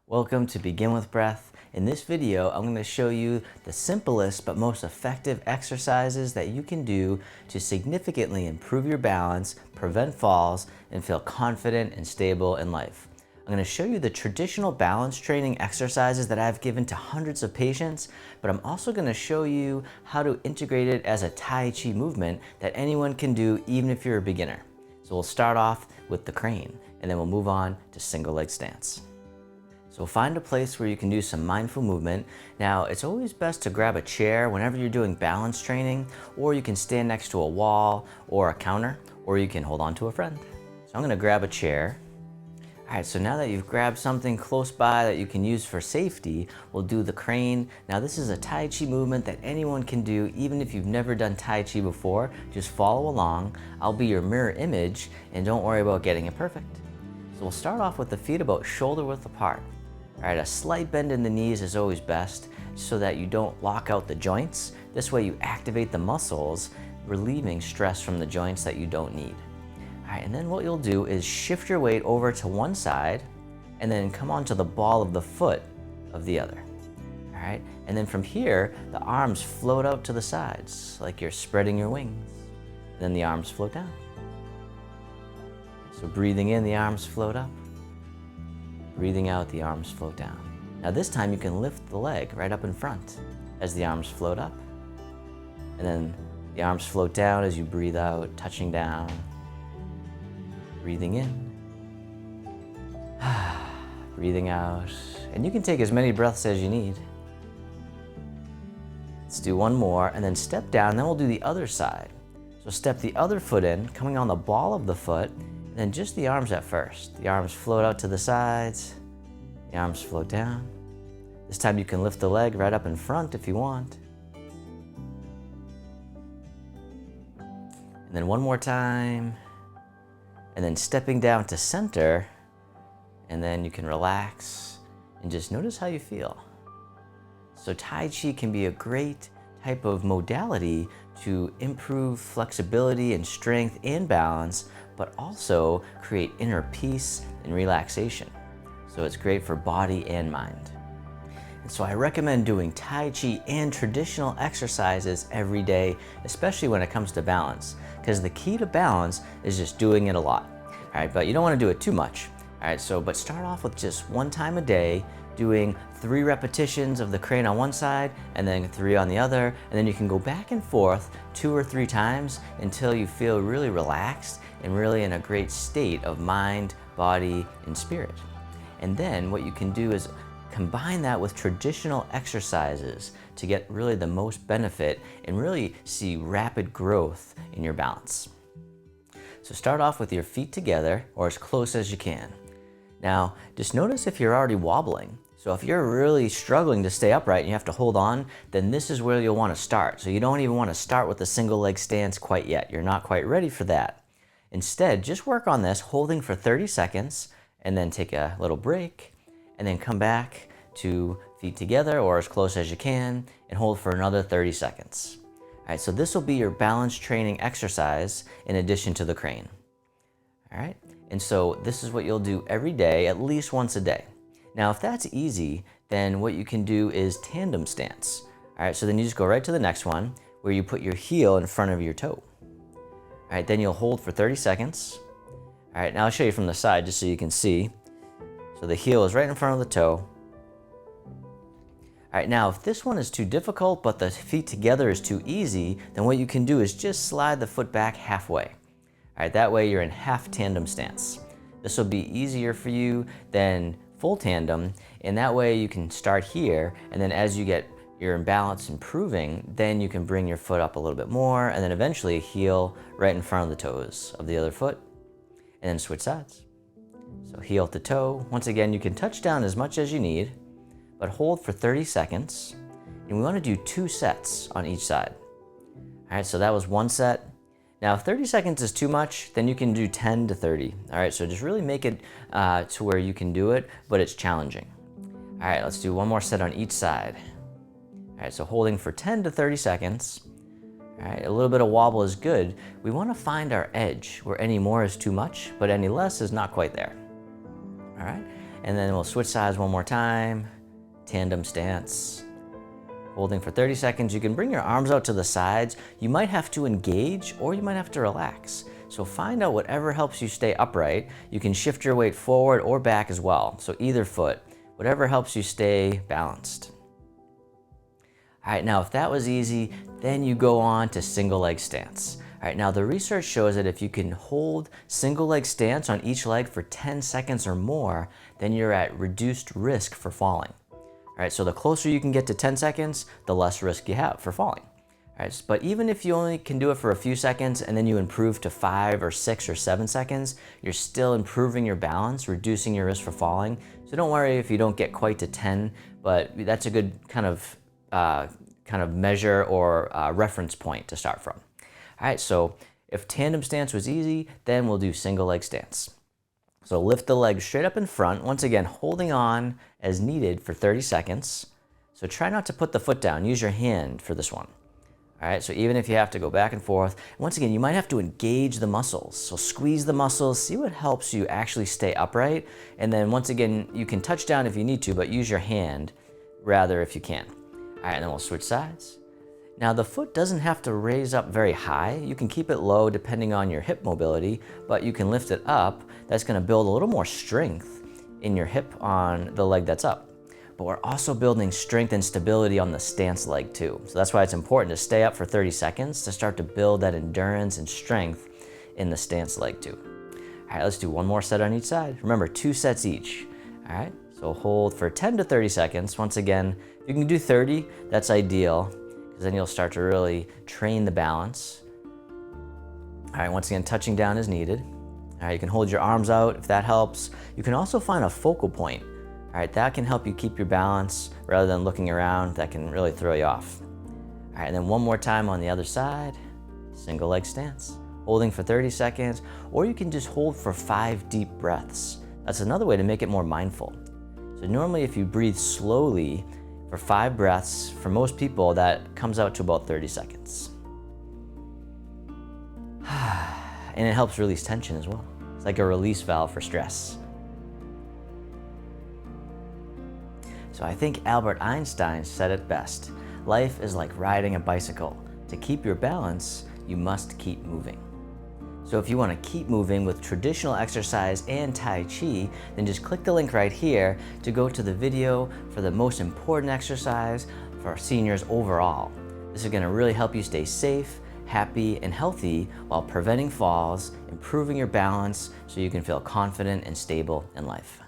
Welcome to Begin with Breath. In this video, I'm going to show you the simplest but most effective exercises that you can do to significantly improve your balance, prevent falls, and feel confident and stable in life. I'm going to show you the traditional balance training exercises that I've given to hundreds of patients, but I'm also going to show you how to integrate it as a Tai Chi movement that anyone can do even if you're a beginner. So we'll start off with the crane, and then we'll move on to single leg stance. So find a place where you can do some mindful movement. Now, it's always best to grab a chair whenever you're doing balance training, or you can stand next to a wall or a counter, or you can hold on to a friend. So I'm gonna grab a chair. All right, so now that you've grabbed something close by that you can use for safety, we'll do the crane. Now this is a Tai Chi movement that anyone can do, even if you've never done Tai Chi before. Just follow along. I'll be your mirror image, and don't worry about getting it perfect. So we'll start off with the feet about shoulder width apart. All right, a slight bend in the knees is always best so that you don't lock out the joints. This way you activate the muscles, relieving stress from the joints that you don't need. All right, and then what you'll do is shift your weight over to one side and then come onto the ball of the foot of the other. All right, and then from here, the arms float out to the sides like you're spreading your wings. Then the arms float down. So breathing in, the arms float up. Breathing out, the arms float down. Now this time you can lift the leg right up in front as the arms float up. And then the arms float down as you breathe out, touching down. Breathing in. Breathing out. And you can take as many breaths as you need. Let's do one more and then step down, then we'll do the other side. So step the other foot in, coming on the ball of the foot, and then just the arms at first. The arms float out to the sides, the arms float down. This time you can lift the leg right up in front if you want. And then one more time, and then stepping down to center, and then you can relax and just notice how you feel. So Tai Chi can be a great type of modality to improve flexibility and strength and balance, but also create inner peace and relaxation. So it's great for body and mind. And so I recommend doing Tai Chi and traditional exercises every day, especially when it comes to balance, because the key to balance is just doing it a lot. All right, but you don't want to do it too much. All right, but start off with just one time a day, doing 3 repetitions of the crane on one side and then 3 on the other, and then you can go back and forth 2 or 3 times until you feel really relaxed and really in a great state of mind, body, and spirit. And then what you can do is combine that with traditional exercises to get really the most benefit and really see rapid growth in your balance. So start off with your feet together or as close as you can. Now, just notice if you're already wobbling. So if you're really struggling to stay upright and you have to hold on, then this is where you'll want to start. So you don't even want to start with the single leg stance quite yet. You're not quite ready for that. Instead, just work on this, holding for 30 seconds, and then take a little break, and then come back to feet together or as close as you can, and hold for another 30 seconds. All right, so this will be your balance training exercise in addition to the crane. All right, and so this is what you'll do every day, at least once a day. Now, if that's easy, then what you can do is tandem stance. All right, so then you just go right to the next one where you put your heel in front of your toe. All right, then you'll hold for 30 seconds. All right, now I'll show you from the side just so you can see. So the heel is right in front of the toe. All right, now if this one is too difficult but the feet together is too easy, then what you can do is just slide the foot back halfway. All right, that way you're in half tandem stance. This will be easier for you than full tandem, and that way you can start here, and then as you get your imbalance improving, then you can bring your foot up a little bit more, and then eventually heel right in front of the toes of the other foot, and then switch sides. So heel to toe. Once again, you can touch down as much as you need, but hold for 30 seconds, and we want to do 2 sets on each side. All right, so that was one set. Now, if 30 seconds is too much, then you can do 10 to 30. All right, so just really make it to where you can do it, but it's challenging. All right, let's do one more set on each side. All right, so holding for 10 to 30 seconds. All right, a little bit of wobble is good. We want to find our edge where any more is too much, but any less is not quite there. All right, And then we'll switch sides one more time. Tandem stance. Holding for 30 seconds. You can bring your arms out to the sides. You might have to engage or you might have to relax. So find out whatever helps you stay upright. You can shift your weight forward or back as well. So either foot, whatever helps you stay balanced. All right, now if that was easy, then you go on to single leg stance. All right, now the research shows that if you can hold single leg stance on each leg for 10 seconds or more, then you're at reduced risk for falling. All right, so the closer you can get to 10 seconds, the less risk you have for falling. All right, but even if you only can do it for a few seconds and then you improve to 5 or 6 or 7 seconds, you're still improving your balance, reducing your risk for falling. So don't worry if you don't get quite to 10, but that's a good kind of measure or reference point to start from. All right, so if tandem stance was easy, then we'll do single leg stance. So lift the legs straight up in front, once again, holding on as needed for 30 seconds. So try not to put the foot down, use your hand for this one. All right, so even if you have to go back and forth, once again, you might have to engage the muscles. So squeeze the muscles, see what helps you actually stay upright. And then once again, you can touch down if you need to, but use your hand rather if you can. All right, and then we'll switch sides. Now the foot doesn't have to raise up very high. You can keep it low depending on your hip mobility, but you can lift it up. That's gonna build a little more strength in your hip on the leg that's up. But we're also building strength and stability on the stance leg too. So that's why it's important to stay up for 30 seconds to start to build that endurance and strength in the stance leg too. All right, let's do one more set on each side. Remember, 2 sets each. All right, so hold for 10 to 30 seconds. Once again, if you can do 30, that's ideal, because then you'll start to really train the balance. All right, once again, touching down is needed. All right, you can hold your arms out if that helps. You can also find a focal point. All right, that can help you keep your balance rather than looking around. That can really throw you off. All right, and then one more time on the other side, single leg stance. Holding for 30 seconds, or you can just hold for 5 deep breaths. That's another way to make it more mindful. So normally if you breathe slowly for 5 breaths, for most people that comes out to about 30 seconds. And it helps release tension as well. It's like a release valve for stress. So I think Albert Einstein said it best. Life is like riding a bicycle. To keep your balance, you must keep moving. So if you want to keep moving with traditional exercise and Tai Chi, then just click the link right here to go to the video for the most important exercise for our seniors overall. This is going to really help you stay safe, happy, and healthy while preventing falls, improving your balance so you can feel confident and stable in life.